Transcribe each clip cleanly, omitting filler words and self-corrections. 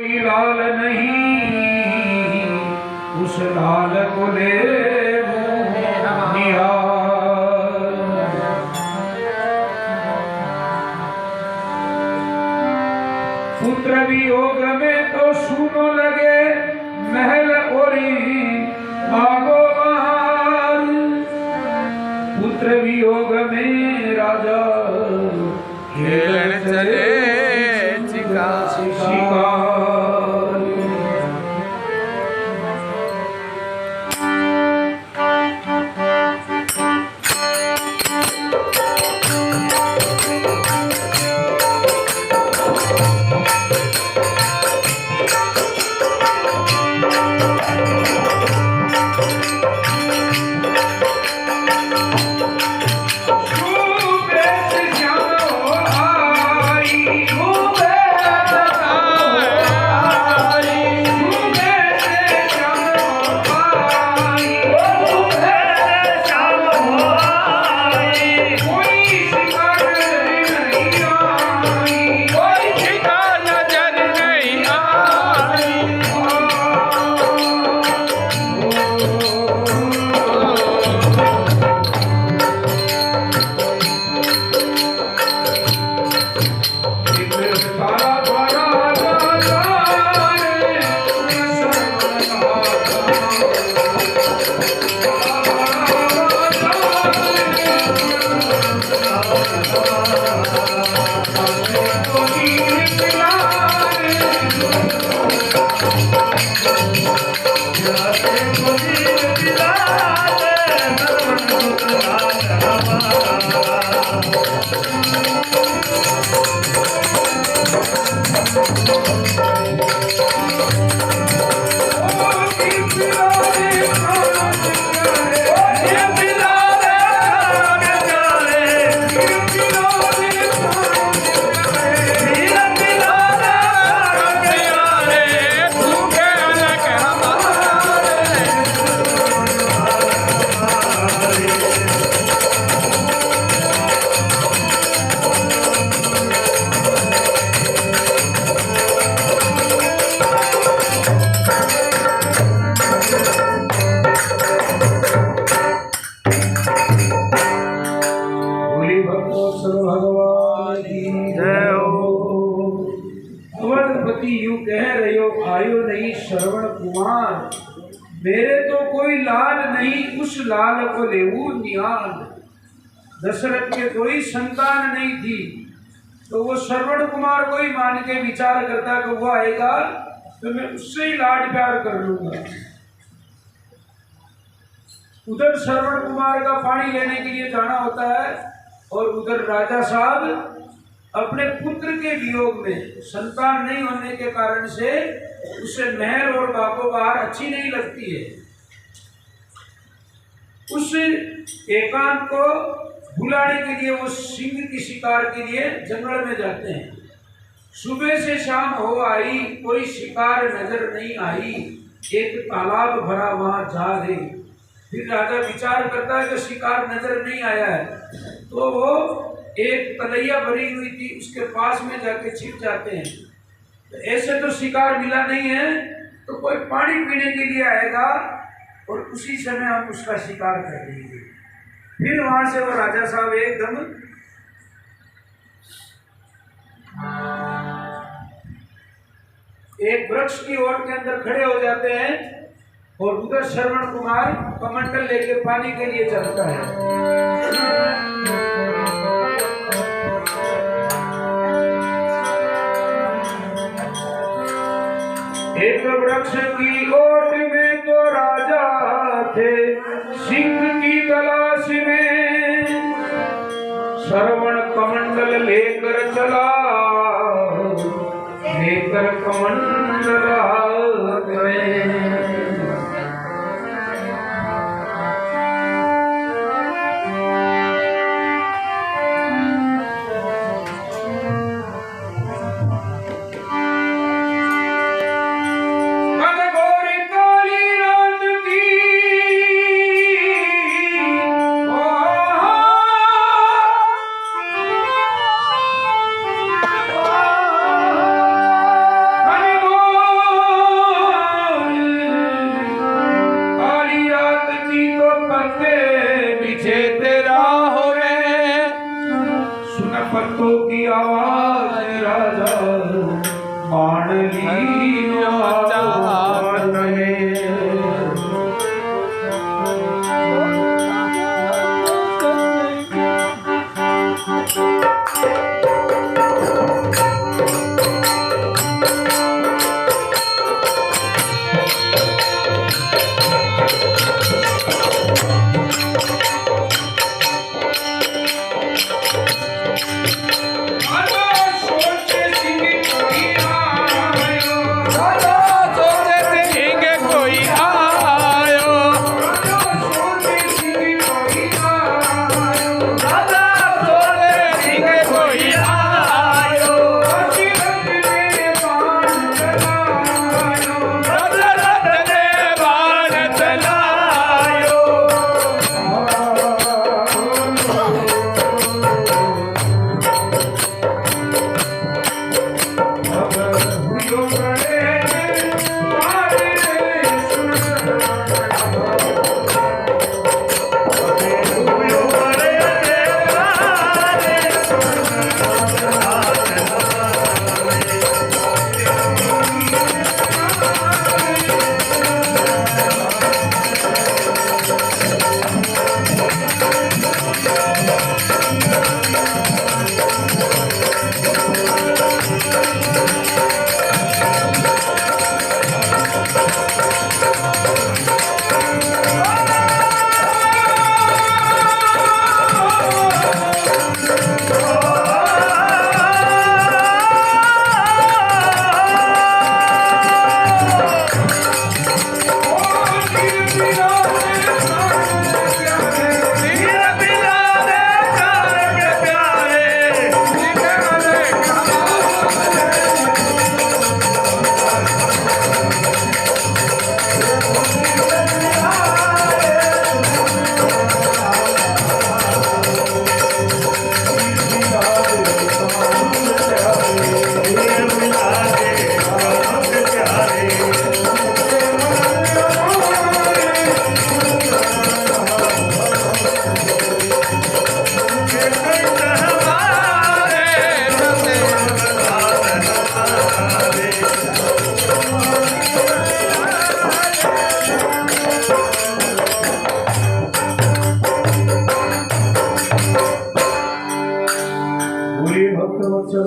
लाल नहीं उस लाल को ले निहार। पुत्र वियोग में तो सुनो लगे महल ओरी आगो बहार। पुत्र वियोग में राजा खेलन चले शिकार। यूं कह रहे हो आयो नहीं श्रवण कुमार। मेरे तो कोई लाल नहीं उस लाल को लेऊ निहाल। दशरथ के कोई संतान नहीं थी तो वो श्रवण कुमार को ही मान के विचार करता कि वो आएगा तो मैं उससे ही लाड प्यार कर लूंगा। उधर श्रवण कुमार का पानी लेने के लिए जाना होता है और उधर राजा साहब अपने पुत्र के वियोग में संतान नहीं होने के कारण से उसे महल और बागो बहार अच्छी नहीं लगती है। उस एकांत को भुलाने के लिए वो सिंह की शिकार के लिए जंगल में जाते हैं। सुबह से शाम हो आई कोई शिकार नजर नहीं आई। एक तालाब भरा वहां जा रहे। फिर राजा विचार करता है कि शिकार नजर नहीं आया है तो वो एक तलैया भरी हुई थी उसके पास में जाके छिप जाते हैं। तो ऐसे तो शिकार मिला नहीं है तो कोई पानी पीने के लिए आएगा और उसी समय हम उसका शिकार कर देंगे। फिर वहां से वो राजा साहब एकदम एक वृक्ष की ओर के अंदर खड़े हो जाते हैं और उधर श्रवण कुमार कमंडल लेके पानी के लिए चलता है। एक वृक्ष की ओट में तो राजा थे सिंह की तलाश में। श्रवण कमंडल लेकर चला लेकर कमंडल हाथ में। बाण लीनो हाथ में।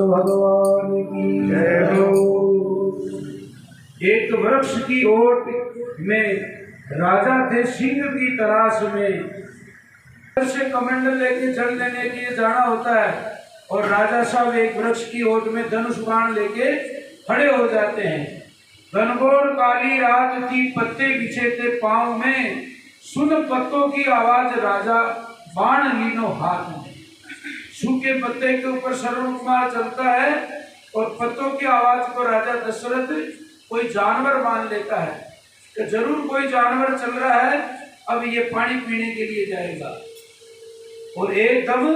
भगवान की जय हो। एक वृक्ष की ओट में राजा थे सिंह की तलाश में। से कमंडल लेके जल लेने के लिए जाना होता है और राजा साहब एक वृक्ष की ओट में धनुष बाण लेके खड़े हो जाते हैं। घनघोर काली रात थी, पत्ते बिछे थे पांव में, सुन पत्तों की आवाज राजा बाण लीनो हाथ में। सूखे पत्ते के ऊपर श्रवण कुमार चलता है और पत्तों की आवाज को राजा दशरथ कोई जानवर मान लेता है कि जरूर कोई जानवर चल रहा है, अब ये पानी पीने के लिए जाएगा। और एकदम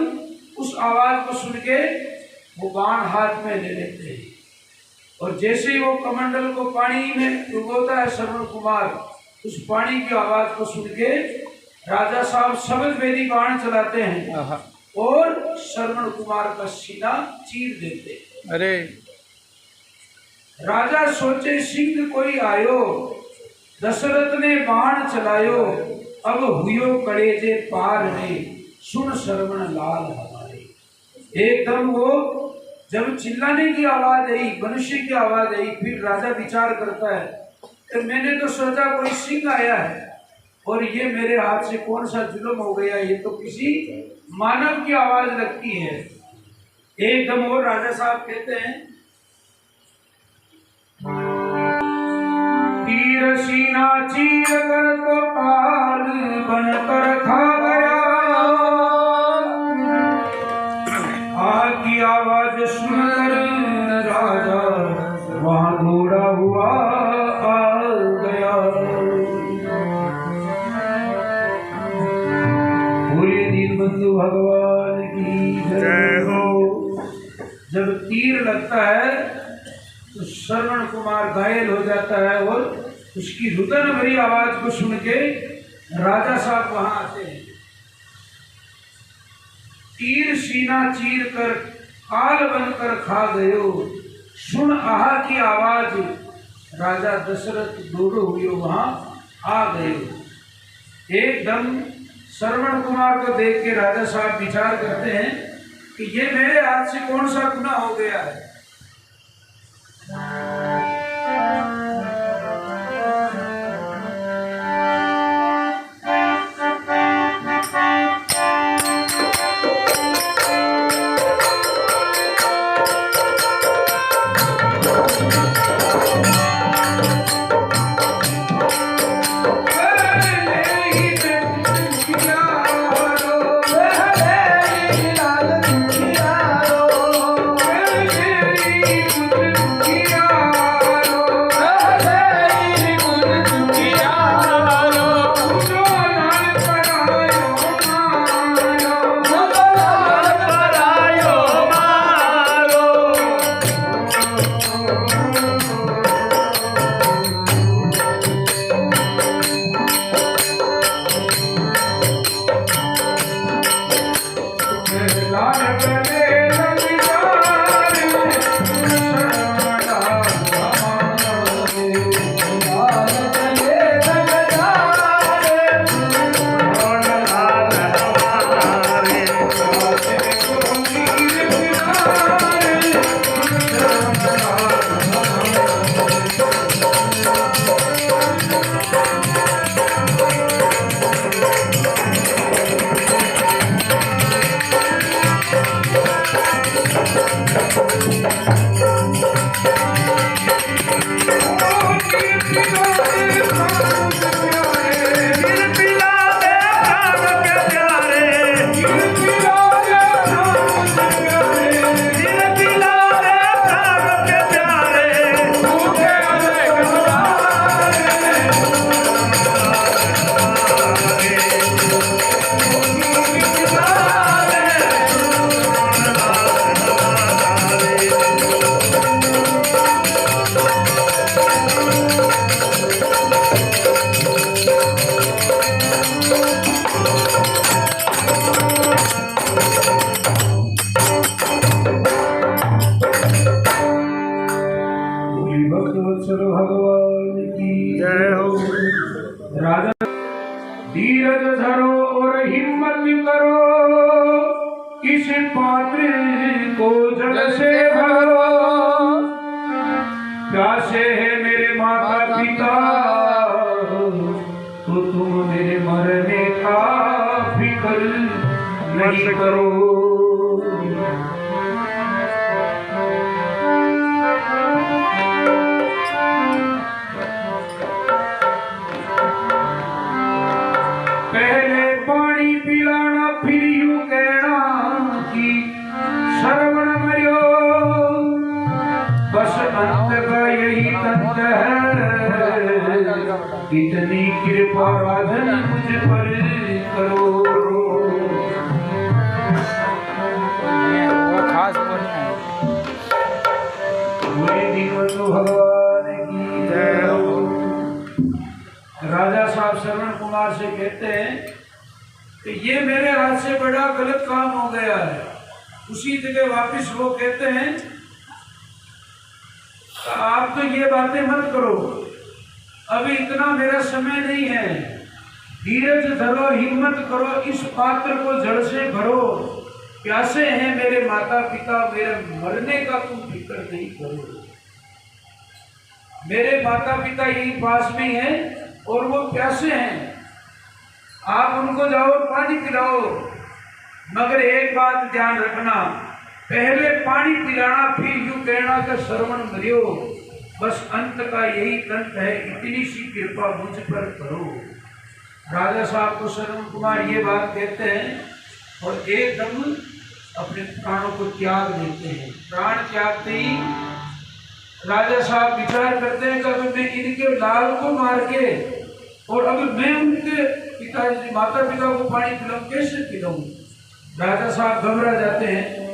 उस आवाज को सुन के वो बाण हाथ में ले लेते हैं और जैसे ही वो कमंडल को पानी में डुबोता है श्रवण कुमार, उस पानी की आवाज को सुन के राजा साहब शब्द वेदी बाण चलाते हैं और श्रवण कुमार का सीना चीर देते। अरे राजा सोचे सिंह कोई आयो, दशरथ ने बाण चलायो, अब हुयो कड़ेजे पार में, सुन श्रवण लाल हमारे। एकदम वो जब चिल्लाने की आवाज आई, मनुष्य की आवाज आई, फिर राजा विचार करता है कि मैंने तो सोचा कोई सिंह आया है और ये मेरे हाथ से कौन सा जुल्म हो गया, ये तो किसी मानव की आवाज लगती है। एकदम और राजा साहब कहते हैं, तीर सीना चीर कर तो पाल बनकर खा गया, आग की आवाज सुनकर राजा वहां घोड़ा हुआ आ गया। पूरे दीनबंधु भगवान की जय हो। जब तीर लगता है तो श्रवण कुमार घायल हो जाता है और उसकी रुदन भरी आवाज को सुन के राजा साहब वहां आते हैं। तीर सीना चीर कर काल बनकर खा गयो, सुन आहा की आवाज राजा दशरथ दौड़ो हुए वहां आ गए। एकदम श्रवण कुमार को देख के राजा साहब विचार करते हैं कि ये मेरे हाथ से कौन सा गुनाह हो गया है। धीरज धरो और हिम्मत करो, किस पात्र को जल से भरो। प्यासे है मेरे माता पिता, तो तुम मेरे मरने का फिक्र नहीं करो। पहले पानी पिलाना फिर यूं कहना कि श्रवण मरियो, बस अंत का यही तंत्र है। इतनी कृपा राधन मुझ पर करो। भगवान की जय हो। राजा साहब श्रवण कुमार से कहते हैं कि ये मेरे हाथ से बड़ा गलत काम हो गया है। उसी जगह वापस वो कहते हैं आप तो ये बातें मत करो, अभी इतना मेरा समय नहीं है। धीरज धरो, हिम्मत करो, इस पात्र को जल से भरो। प्यासे हैं मेरे माता पिता, मेरे मरने का तुम फिक्र नहीं करो। मेरे माता पिता यही पास में हैं और वो प्यासे हैं, आप उनको जाओ पानी पिलाओ। मगर एक बात ध्यान रखना, पहले पानी पिलाना फिर यूं कहना कि श्रवण मरियो, बस अंत का यही अंत है। इतनी सी कृपा मुझ पर करो। राजा साहब को श्रवण कुमार ये बात कहते हैं और एकदम अपने प्राणों को त्याग देते हैं। प्राण त्यागते ही राजा साहब विचार करते हैं कि अब मैं इनके लाल को मार के और अब मैं उनके पिताजी माता पिता को पानी पिलाऊं, कैसे पिलाऊं। राजा साहब घबरा जाते हैं।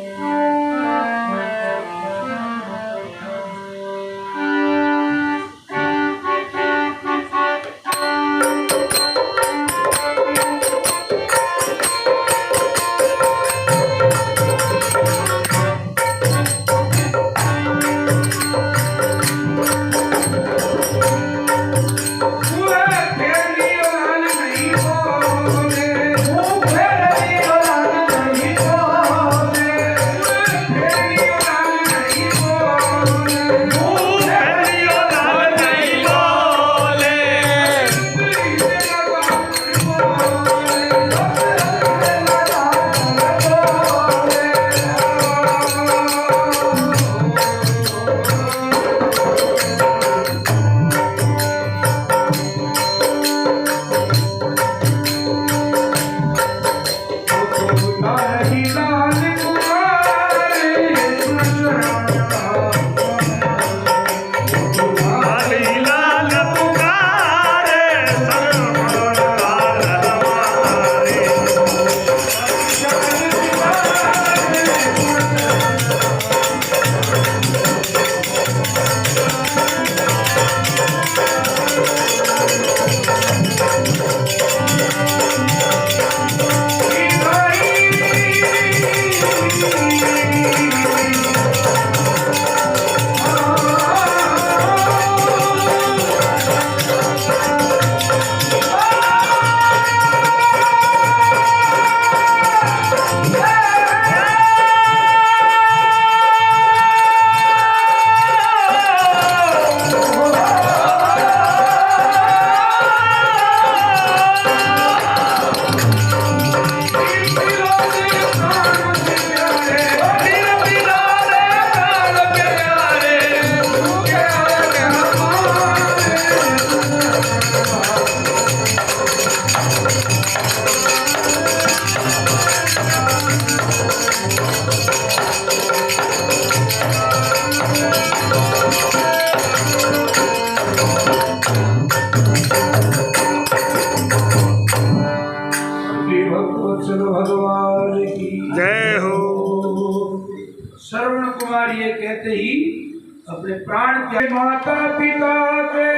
क्या माता पिता के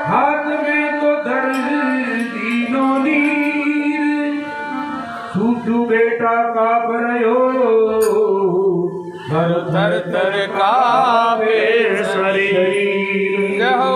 हाथ में तो धर दीनो नीर सूटू बेटा का परयो थर थर थर कांपे शरीर। जय हो।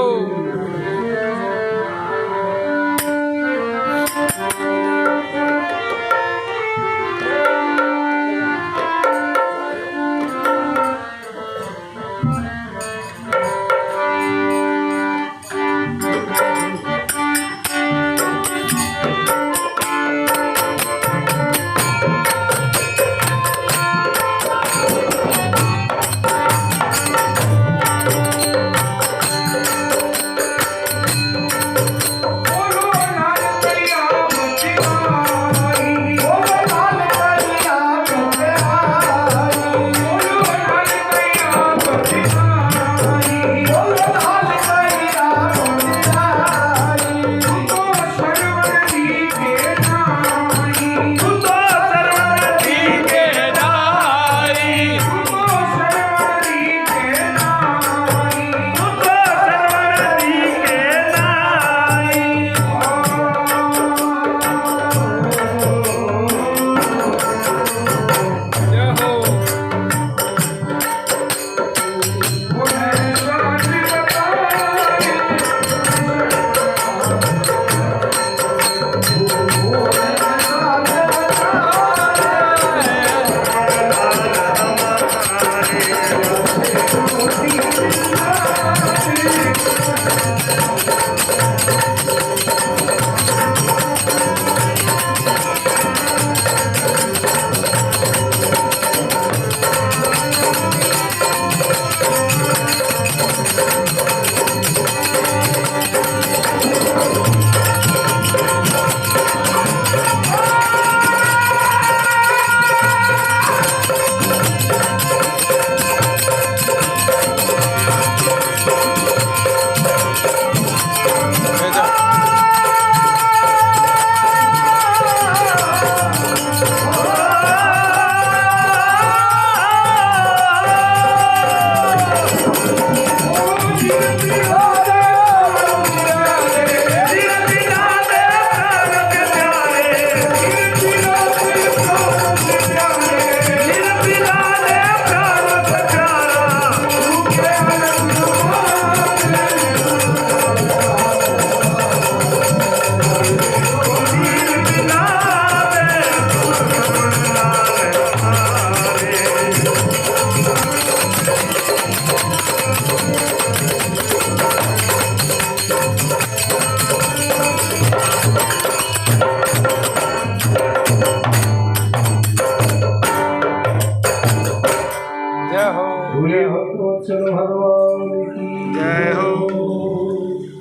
जय हो।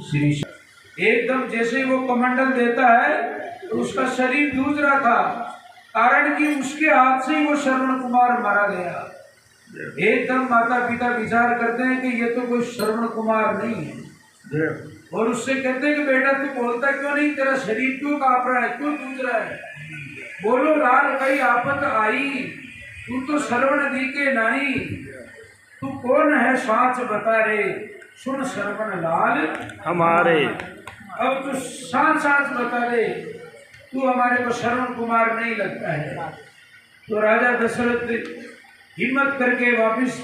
श्री एकदम जैसे वो कमंडल देता है तो उसका शरीर जूझ रहा था, कारण कि उसके हाथ से ही वो श्रवण कुमार मारा गया। एकदम माता पिता विचार करते हैं कि ये तो कोई श्रवण कुमार नहीं है, और उससे कहते हैं कि बेटा तू बोलता क्यों नहीं, तेरा शरीर क्यों कांप रहा है, क्यों जूझ रहा है? बोलो लाल कई आफत आई, तू तो श्रवण दी के नहीं, तू कौन है साच बता रे, सुन श्रवण लाल हमारे। अब तू साच साच बता रे, तू हमारे को श्रवण कुमार नहीं लगता है। तो राजा दशरथ हिम्मत करके वापिस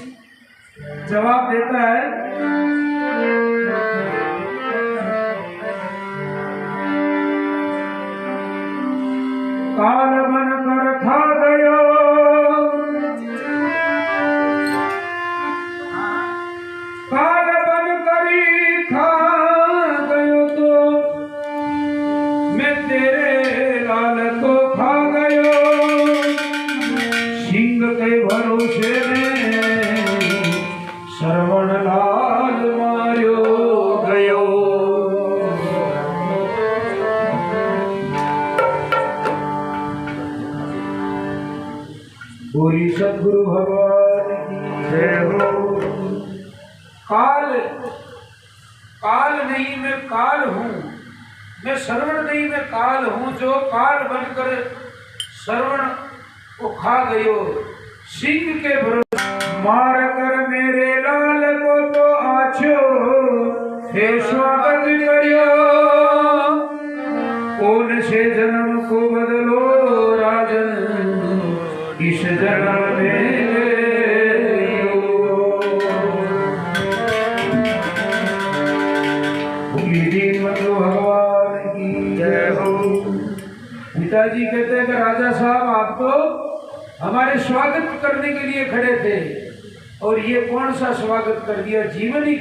जवाब देता है, काल बन कर खा गयो, काल बन करी खा गयो, तो मैं तेरे लाल को खा गयो, सिंह के भरोसे में श्रवण लाल मार्यो गयो। बोली सद्गुरु भगवान की जय हो। काल काल नहीं मैं काल हूँ, मैं श्रवण नहीं मैं काल हूँ, जो काल बनकर श्रवण को खा गयो, सिंह के भरोसे मार कर मेरे लाल को तो आज आछो हे स्वागत करियो कौन से जन्म को बदलो राजन इस जन्म में भगवान की जय हो। पिताजी कहते हैं कि राजा साहब आप तो हमारे स्वागत करने के लिए खड़े थे और ये कौन सा स्वागत कर दिया, जीवन ही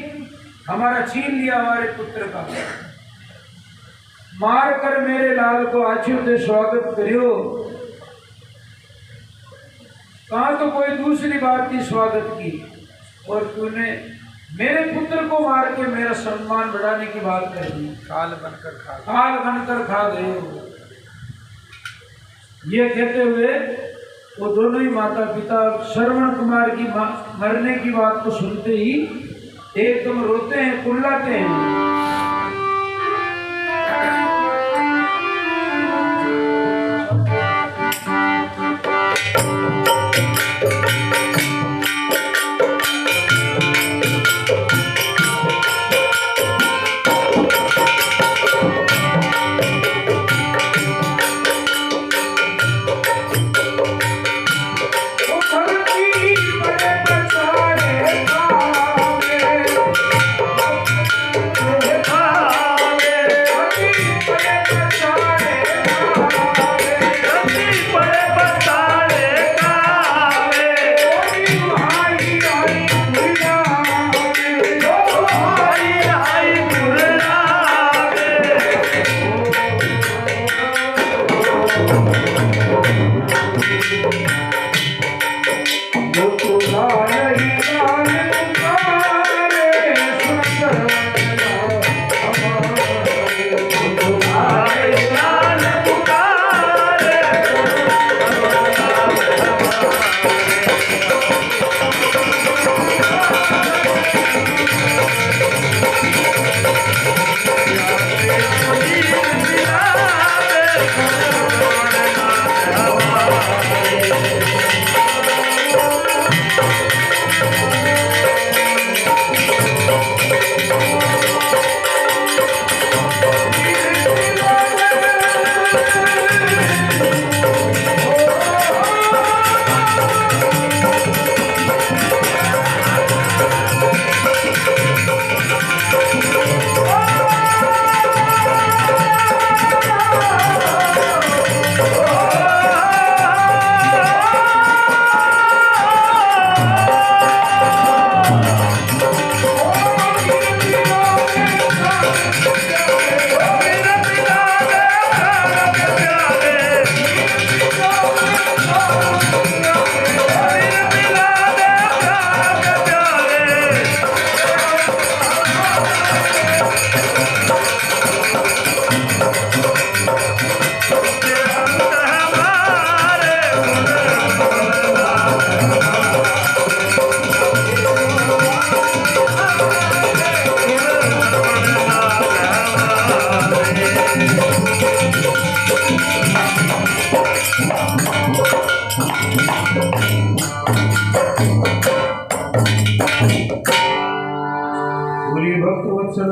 हमारा छीन लिया हमारे पुत्र का। मार कर मेरे लाल को आछू से स्वागत करियो। कहा तो कोई दूसरी बात थी स्वागत की और तूने मेरे पुत्र को मार के मेरा सम्मान बढ़ाने की बात कर दी। काल बनकर खा गए हो। ये कहते हुए वो दोनों ही माता पिता श्रवण कुमार की मरने की बात को सुनते ही एकदम रोते हैं, कुल्लाते हैं।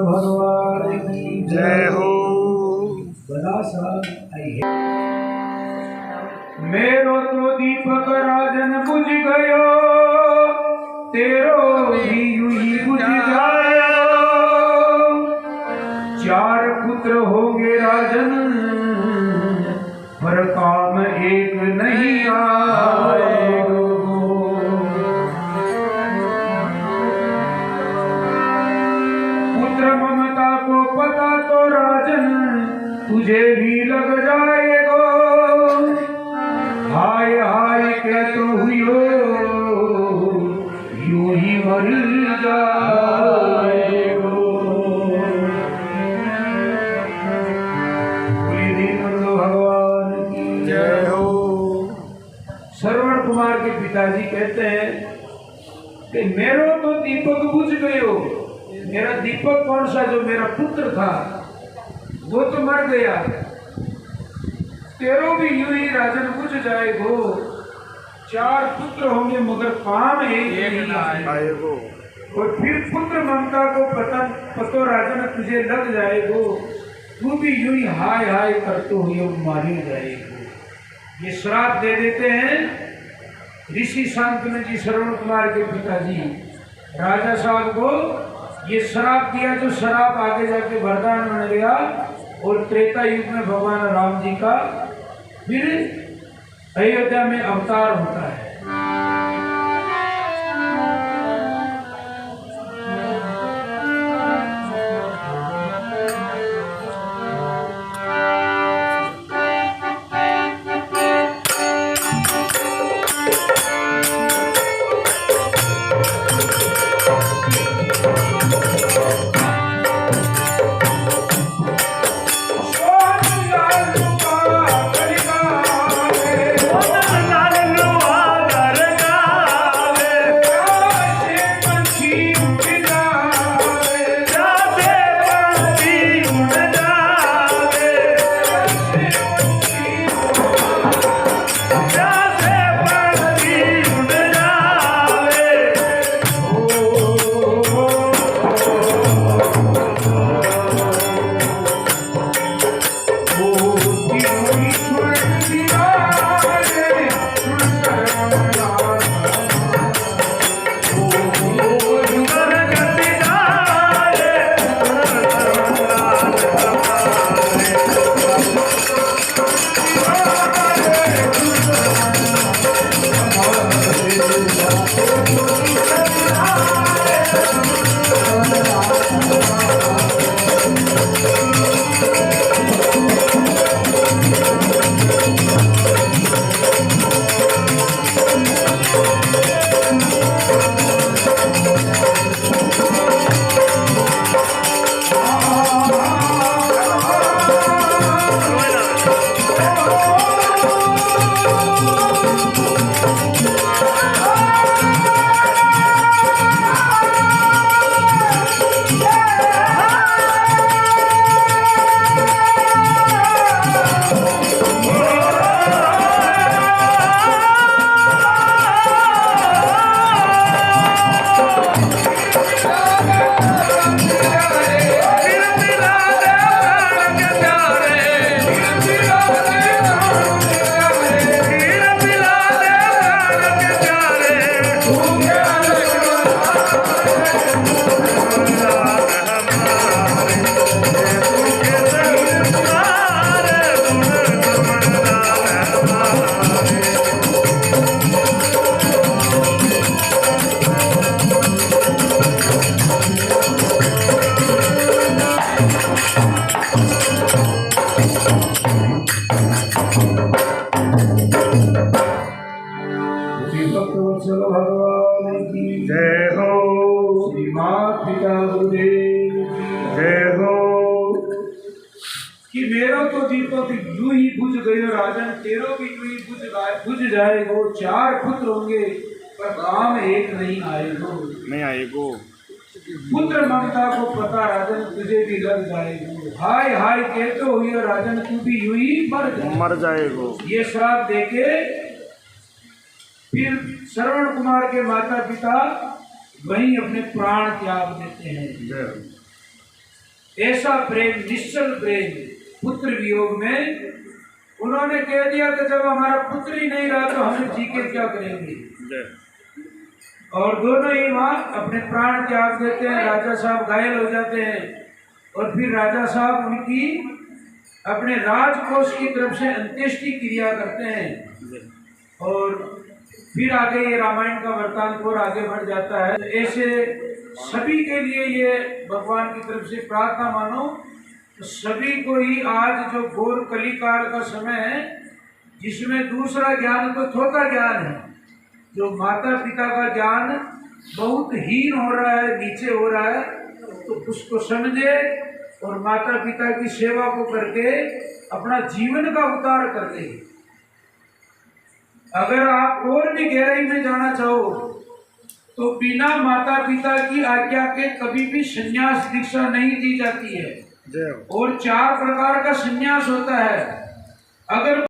भगवान की जय हो। बड़ा सा मेरो तो दीपक राजन बुझ गयो, तेरो भी यूं ही बुझ जाए। चार पुत्र होंगे राजन, पर काम एक नहीं आएगा। पुत्र ममता को पता तो राजन तुझे भी लग जाएगा। हाय हाय के तो हुई यूं ही मर जाएगा। भगवान की जय हो। श्रवण कुमार के पिताजी कहते हैं कि मेरो तो दीपक बुझ गयो। मेरा दीपक कौन सा, जो मेरा पुत्र था वो तो मर गया। तेरो भी यूं ही राजन बुझ जाएगो। चार पुत्र होंगे मगर काम एक नहीं आएगो। और फिर पुत्र ममता को पतो राजन तुझे लग जाएगो, तू भी यूं ही हाय हाय करते हुए मारी जाएगी। ये श्राप दे देते हैं ऋषि शांतनु जी, श्रवण कुमार के पिताजी राजा साहब को। ये श्राप दिया जो श्राप आगे जाके वरदान बन गया और त्रेता युग में भगवान राम जी का फिर अयोध्या में अवतार होता है। भगवान की जय हो। श्री माता पिता गुरुदेव जय हो। कि मेरो तो दीपक यूं ही बुझ गयो राजन, तेरो भी यूं ही बुझ जाएगो। चार पुत्र होंगे पर काम एक नहीं आएगो। नहीं आएगो। पुत्र ममता को पता राजन तुझे भी लग जाएगो। हाय हाय कहते हुए राजन तू भी यूं ही मर जाएगो। ये श्राप देके फिर श्रवण कुमार के माता पिता वहीं अपने प्राण त्याग देते हैं। ऐसा प्रेम, निश्चल प्रेम पुत्र वियोग में उन्होंने कह दिया कि जब हमारा पुत्र ही नहीं रहा तो हमें जी के क्या करेंगे। और दोनों ही वहां अपने प्राण त्याग देते हैं। राजा साहब घायल हो जाते हैं और फिर राजा साहब उनकी अपने राजकोष की तरफ से अंत्येष्टि क्रिया करते हैं। और फिर आगे ये रामायण का वृत्तांत और आगे बढ़ जाता है। ऐसे सभी के लिए ये भगवान की तरफ से प्रार्थना मानो, तो सभी को ही आज जो घोर कलिकाल का समय है जिसमें दूसरा ज्ञान तो थोड़ा ज्ञान है, जो माता पिता का ज्ञान बहुत हीन हो रहा है, नीचे हो रहा है, तो उसको समझे और माता पिता की सेवा को करके अपना जीवन का उतार कर दे। अगर आप और भी गहराई में जाना चाहो तो बिना माता पिता की आज्ञा के कभी भी संन्यास दीक्षा नहीं दी जाती है। और 4 प्रकार का संन्यास होता है। अगर